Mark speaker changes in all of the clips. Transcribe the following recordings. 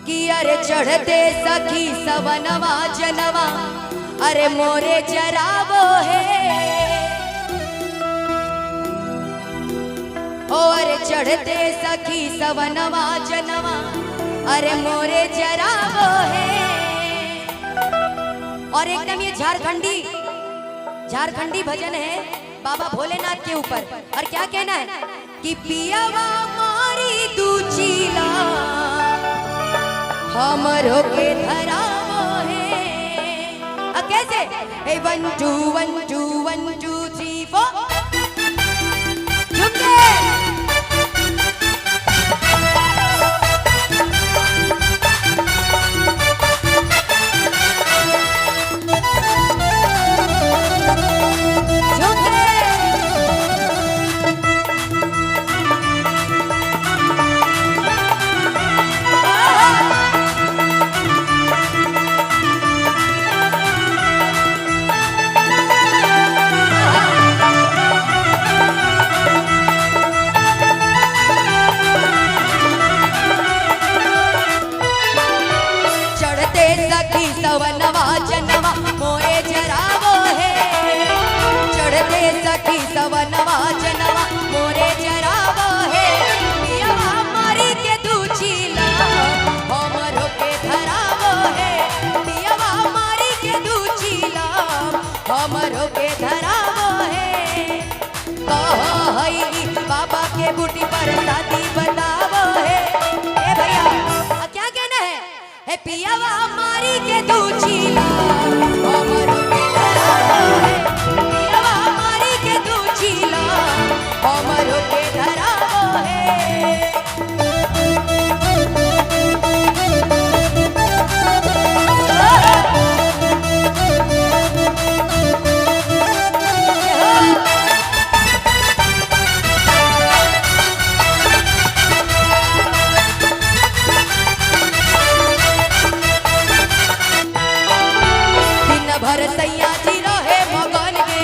Speaker 1: कि अरे चढ़ते सखी सवनवा जनवा अरे मोरे जरावो है। ओ अरे चढ़ते सखी सवनवा जनवा अरे मोरे जरावो है। और एकदम ये झारखंडी भजन है बाबा भोलेनाथ के ऊपर। और क्या कहना है कि पियावा मारी दूचिला हमरो के धरावो है। कैसे? 1 2 1 2 1 2 3 4 झुमके सवनवा जनवा मोरे जरावो है। चढ़ते सखी सवनवा जनवा मोरे जरावो है। पियावा मारी के दूचिला हमरो के धरावो है। पियावा मारी के दूचिला हमरो के धरावो है। कहो हई बाबा के बूटी पर शादी बतावो है। ए भैया क्या कहना है पियावा मारी के दूचिला हमरो के धरावो है। पियावा मारी के दूचिला हमरो के धरावो है। भर सैया जी रहे मगन के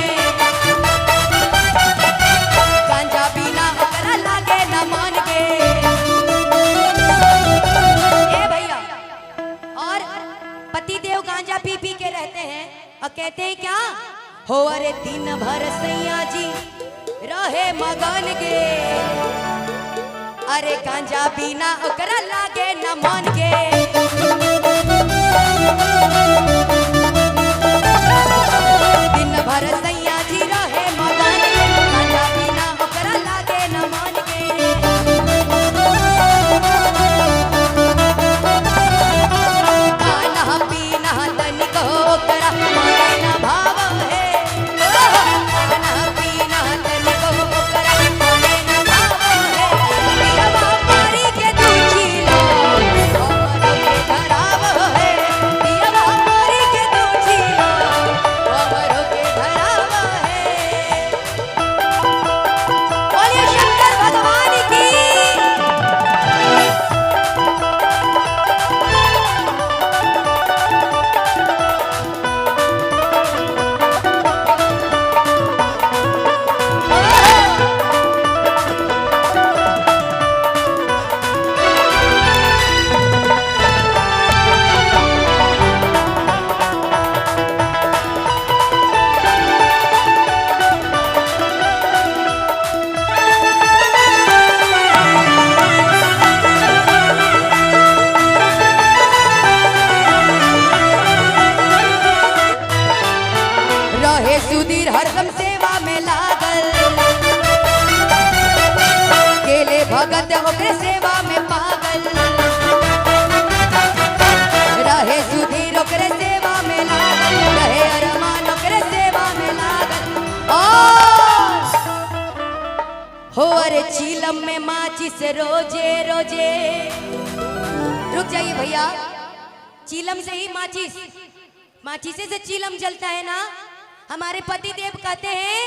Speaker 1: गांजा पीना ओकरा लागे न मन के। ए भैया और पति देव गांजा पी पी के रहते हैं और कहते हैं क्या हो अरे दिन भर सैया जी रहे मगन के अरे गांजा पीना ओकरा लागे न मन के। दिन भर सैया जी रहे मगन के गांजा पीना ओकरा लागे न मन के। खाना पीना तनिक ओकरा माने न भाव है। खाना पीना तनिक ओकरा माने न भाव है। पियावा मारी के दूचिला हमरो के धरावो है। पियावा मारी के दूचिला हमरो के धरावो है। बोलिए शंकर भगवान की। रहे सुधीर हरदम सेवा में लागल केले भगत ओकरे सेवा में पागल। रहे सुधीर ओकरे सेवा में लागल रहे अरमान ओकरे सेवा में लागल। और हो अरे चीलम में माचिस रोजे रोजे। रुक जाइए भैया चीलम से ही माचिस से चीलम जलता है ना। हमारे पति देव कहते हैं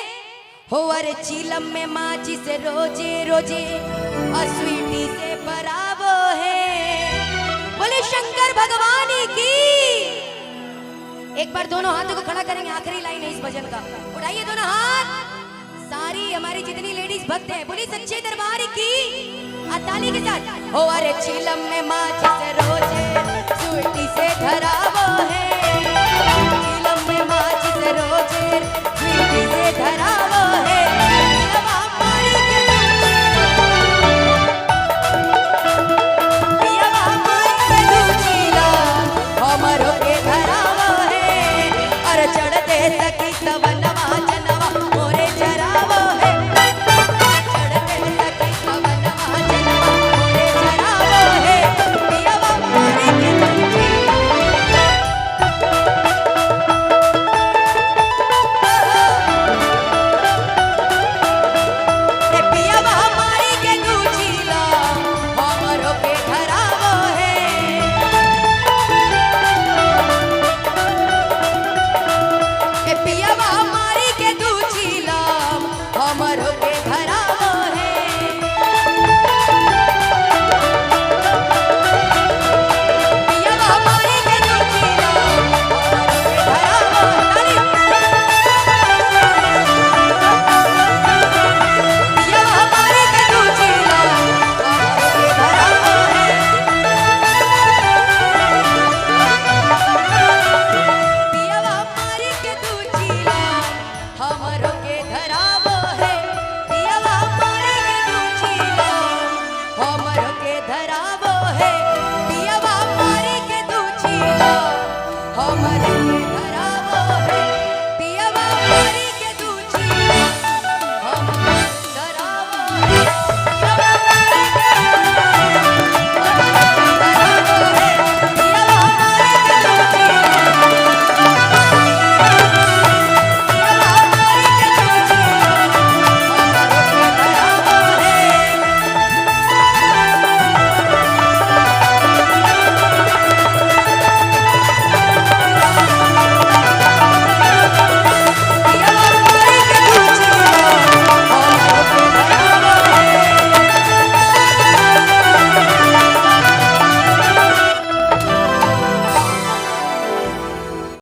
Speaker 1: हो अरे चीलम में माचिस रोजे रोजे और स्वीटी से बरावो है। बोले शंकर भगवान की। एक बार दोनों हाथों को खड़ा करेंगे, आखिरी लाइन है इस भजन का। उठाइए दोनों हाथ। सारी हमारी जितनी लेडीज भक्त हैं बोली सच्चे दरबार की। ताली के साथ हो अरे चिलम में माचिस रोजे सुईटी से धरावो है चिलम में माचिस रोजे सुईटी से धरावो है पियवा मारी के पियवा मारी के दूचिला हमरो के धरावो है अरे चढ़ते सखी सवनवा जनवा मोरे चरावो है चढ़ते सखी सवनवा जनवा मोरे चरावो है पियवा मारी के दूचिला पियवा मारी के दूचिला हमरो के धरावो है पियवा मारी के दूचिला हमरो के धरावो है पियवा मारी के दूचिला हमरो के धरावो ताली पियवा मारी के दूचिला हमरो के धरावो है पियवा मारी के दूचिला हमरो के धरावो है पियवा मारी के दूचिला हमरो के धरावो है पियवा मारी के दूचिला हमरो के